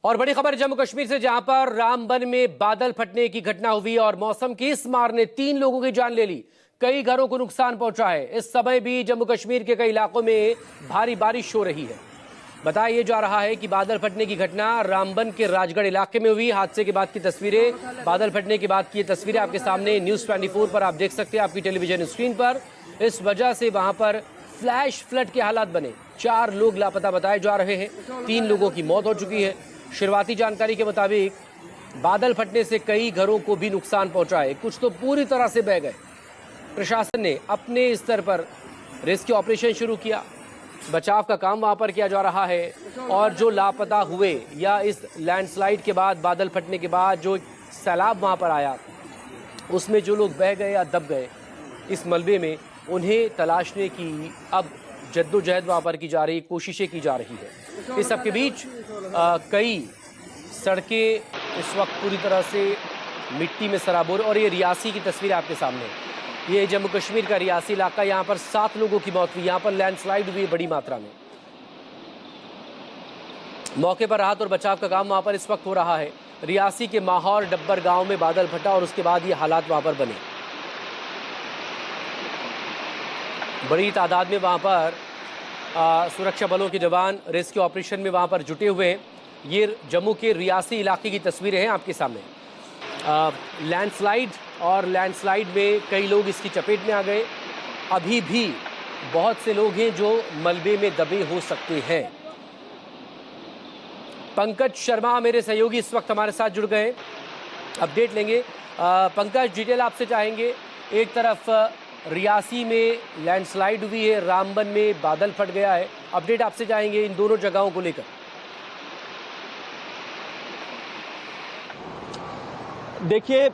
और बड़ी खबर जम्मू कश्मीर से, जहां पर रामबन में बादल फटने की घटना हुई और मौसम की इस मार ने 3 लोगों की जान ले ली। कई घरों को नुकसान पहुंचा है। इस समय भी जम्मू कश्मीर के कई इलाकों में भारी बारिश हो रही है। बताया जा रहा है कि बादल फटने की घटना रामबन के राजगढ़ इलाके में हुई। हादसे के बाद की तस्वीरें, बादल फटने के बाद की ये तस्वीरें आपके सामने न्यूज 24 पर आप देख सकते हैं, आपकी टेलीविजन स्क्रीन पर। इस वजह से वहां पर फ्लैश फ्लड के हालात बने। 4 लोग लापता बताए जा रहे हैं। 3 लोगों की मौत हो चुकी है। शुरुआती जानकारी के मुताबिक बादल फटने से कई घरों को भी नुकसान पहुंचा है, कुछ तो पूरी तरह से बह गए। प्रशासन ने अपने स्तर पर रेस्क्यू ऑपरेशन शुरू किया, बचाव का काम वहां पर किया जा रहा है। और जो लापता हुए या इस लैंडस्लाइड के बाद, बादल फटने के बाद जो सैलाब वहां पर आया, उसमें जो लोग बह गए या दब गए इस मलबे में, उन्हें तलाशने की अब जद्दोजहद वहां पर की जा रही, कोशिशें की जा रही है। इस सबके बीच कई सड़कें इस वक्त पूरी तरह से मिट्टी में सराबोर। और ये रियासी की तस्वीर आपके सामने, ये जम्मू कश्मीर का रियासी इलाका, यहाँ पर 7 लोगों की मौत हुई। यहाँ पर लैंडस्लाइड हुई बड़ी मात्रा में। मौके पर राहत और बचाव का काम वहाँ पर इस वक्त हो रहा है। रियासी के माहौर डब्बर गांव में बादल फटा और उसके बाद ये हालात वहाँ पर बने। बड़ी तादाद में वहाँ पर सुरक्षा बलों के जवान रेस्क्यू ऑपरेशन में वहाँ पर जुटे हुए हैं। ये जम्मू के रियासी इलाके की तस्वीरें हैं आपके सामने। लैंडस्लाइड और लैंडस्लाइड में कई लोग इसकी चपेट में आ गए। अभी भी बहुत से लोग हैं जो मलबे में दबे हो सकते हैं। पंकज शर्मा मेरे सहयोगी इस वक्त हमारे साथ जुड़ गए, अपडेट लेंगे। पंकज, डिटेल आपसे चाहेंगे। एक तरफ रियासी में लैंडस्लाइड हुई है, रामबन में बादल फट गया है, अपडेट आपसे चाहेंगे इन दोनों जगहों को लेकर। देखिए,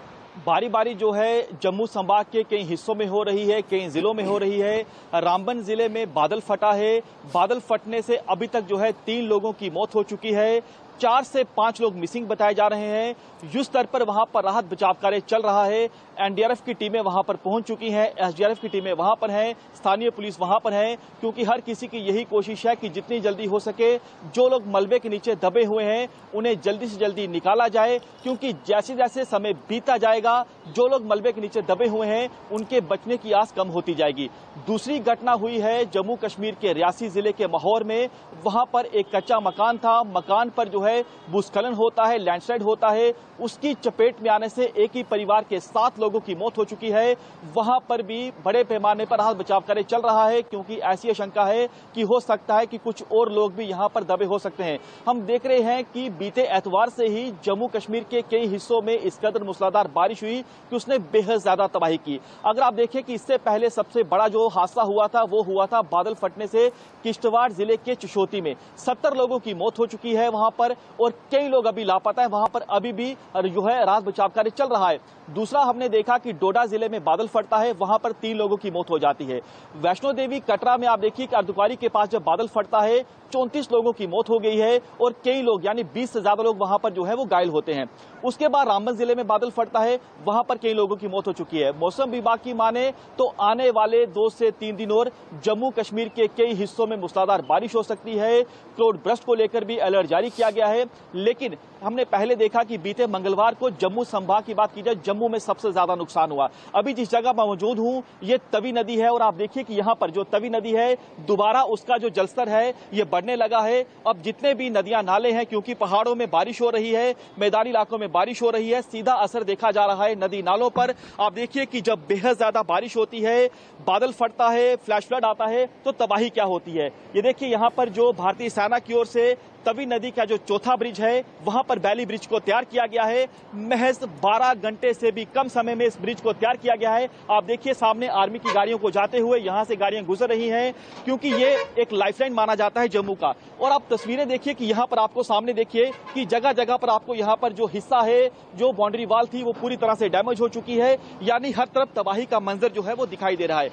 बारी बारी जो है जम्मू संभाग के कई हिस्सों में हो रही है, कई जिलों में हो रही है। रामबन जिले में बादल फटा है। बादल फटने से अभी तक जो है 3 लोगों की मौत हो चुकी है। 4 से 5 लोग मिसिंग बताए जा रहे हैं। युद्ध स्तर पर वहां पर राहत बचाव कार्य चल रहा है। एनडीआरएफ की टीमें वहां पर पहुंच चुकी हैं, एसडीआरएफ की टीमें वहां पर हैं, स्थानीय पुलिस वहां पर है, क्योंकि हर किसी की यही कोशिश है कि जितनी जल्दी हो सके जो लोग मलबे के नीचे दबे हुए हैं उन्हें जल्दी से जल्दी निकाला जाए, क्योंकि जैसे जैसे समय बीतता जाएगा जो लोग मलबे के नीचे दबे हुए हैं उनके बचने की आस कम होती जाएगी। दूसरी घटना हुई है जम्मू कश्मीर के रियासी जिले के माहौर में। वहां पर एक कच्चा मकान था, मकान पर जो है भूस्खलन होता है, लैंडस्लाइड होता है, उसकी चपेट में आने से एक ही परिवार के 7 लोगों की मौत हो चुकी है। वहां पर भी बड़े पैमाने पर राहत बचाव कार्य चल रहा है, क्योंकि ऐसी आशंका है कि हो सकता है कि कुछ और लोग भी यहां पर दबे हो सकते हैं। हम देख रहे हैं कि बीते एतवार से ही जम्मू कश्मीर के कई हिस्सों में इस कदर मूसलाधार बारिश हुई कि उसने बेहद ज्यादा तबाही की। अगर आप देखें कि इससे पहले सबसे बड़ा जो हादसा हुआ था वो हुआ था बादल फटने से किश्तवाड़ जिले के चशोती में। 70 लोगों की मौत हो चुकी है वहां पर, और कई लोग अभी लापता है। वहां पर अभी भी जो है राहत बचाव कार्य चल रहा है। दूसरा, हमने देखा कि डोडा जिले में बादल फटता है, वहां पर 3 लोगों की मौत हो जाती है। वैष्णो देवी कटरा में आप देखिए कि अर्धकुंवारी के पास जब बादल फटता है 34 लोगों की मौत हो गई है, और कई लोग यानी 20 से ज्यादा लोग वहां पर जो है वो घायल होते हैं। उसके बाद रामबन जिले में बादल फटता है, वहां पर कई लोगों की मौत हो चुकी है। मौसम विभाग की माने तो आने वाले 2 से 3 दिन और जम्मू कश्मीर के कई हिस्सों में मूसलाधार बारिश हो सकती है। क्लाउड बर्स्ट को लेकर भी अलर्ट जारी किया गया है। लेकिन हमने पहले देखा कि बीते मंगलवार को जम्मू संभाग की बात की जाए, जम्मू में सबसे ज्यादा नुकसान हुआ। अभी जिस जगह पर मौजूद हूं ये तवी नदी है, और आप देखिए कि यहां पर जो तवी नदी है दोबारा उसका जो जलस्तर है ये बढ़ने लगा है। अब जितने भी नदियां नाले हैं, क्योंकि पहाड़ों में बारिश हो रही है, मैदानी इलाकों में बारिश हो रही है, सीधा असर देखा जा रहा है नदी नालों पर। आप देखिए कि जब बेहद ज्यादा बारिश होती है, बादल फटता है, फ्लैश फ्लड आता है, तो तबाही क्या होती है। ये देखिए यहां पर जो भारतीय सेना की ओर से तवी नदी का जो चौथा ब्रिज है वहां पर बैली ब्रिज को तैयार किया गया है। महज 12 घंटे से भी कम समय में इस ब्रिज को तैयार किया गया है। आप देखिए सामने आर्मी की गाड़ियों को जाते हुए यहां से गाड़ियां गुजर रही हैं, क्योंकि ये एक लाइफलाइन माना जाता है जम्मू का। और आप तस्वीरें देखिए कि यहां पर आपको सामने देखिए कि जगह जगह पर आपको यहां पर जो हिस्सा है, जो बाउंड्री वॉल थी वो पूरी तरह से डैमेज हो चुकी है, यानी हर तरफ तबाही का मंजर जो है वो दिखाई दे रहा है।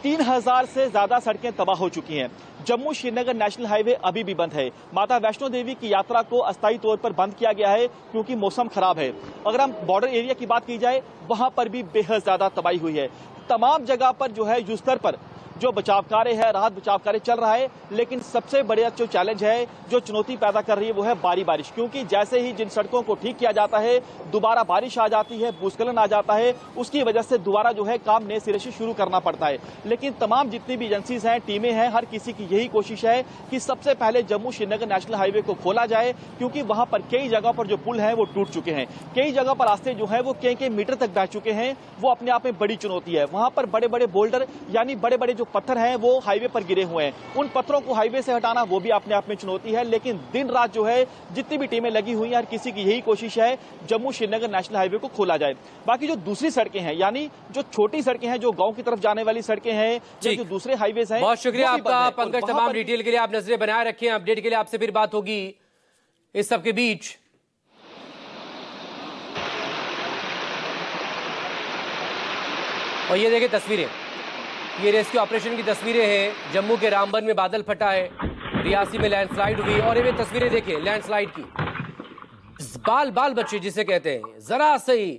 3000 से ज्यादा सड़कें तबाह हो चुकी हैं। जम्मू श्रीनगर नेशनल हाईवे अभी भी बंद है। माता वैष्णो देवी की यात्रा को अस्थायी तौर पर बंद किया गया है, क्योंकि मौसम खराब है। अगर हम बॉर्डर एरिया की बात की जाए, वहां पर भी बेहद ज्यादा तबाही हुई है। तमाम जगह पर जो है युद्ध स्तर पर जो बचाव कार्य है, राहत बचाव कार्य चल रहा है, लेकिन सबसे बड़ा जो चैलेंज है, जो चुनौती पैदा कर रही है, वो है भारी बारिश। क्योंकि जैसे ही जिन सड़कों को ठीक किया जाता है, दोबारा बारिश आ जाती है, भूस्खलन आ जाता है, उसकी वजह से दोबारा जो है काम नए सिरे से शुरू करना पड़ता है। लेकिन तमाम जितनी भी एजेंसीज हैं, टीमें हैं, हर किसी की यही कोशिश है कि सबसे पहले जम्मू श्रीनगर नेशनल हाईवे को खोला जाए, क्योंकि वहां पर कई जगह पर जो पुल हैं वो टूट चुके हैं, कई जगह पर रास्ते जो है वो कई मीटर तक बह चुके हैं। वो अपने आप में बड़ी चुनौती है। वहां पर बड़े बड़े बोल्डर यानी बड़े बड़े जो पत्थर हैं वो हाईवे पर गिरे हुए हैं, उन पत्थरों को हाईवे से हटाना वो भी अपने आप में चुनौती है। लेकिन दिन रात जो है जितनी भी टीमें लगी हुई हैं, हर किसी की यही कोशिश है जम्मू श्रीनगर नेशनल हाईवे को खोला जाए। बाकी जो दूसरी सड़कें हैं, यानी जो छोटी सड़कें हैं, जो गांव की तरफ जाने वाली सड़कें हैं, या जो दूसरे हाईवेज हैं, बहुत शुक्रिया वो भी बंद आपका हैं। और पंकज, वहां तमाम पर डिटेल के लिए आप नजरें बनाए रखें। अपडेट के लिए आपसे फिर बात होगी इस सबके बीच। और ये देखिए तस्वीरें, ये रेस्क्यू ऑपरेशन की तस्वीरें हैं। जम्मू के रामबन में बादल फटा है, रियासी में लैंडस्लाइड हुई, और ये तस्वीरें देखिए लैंडस्लाइड की। बाल बाल बच्चे जिसे कहते हैं, जरा से ही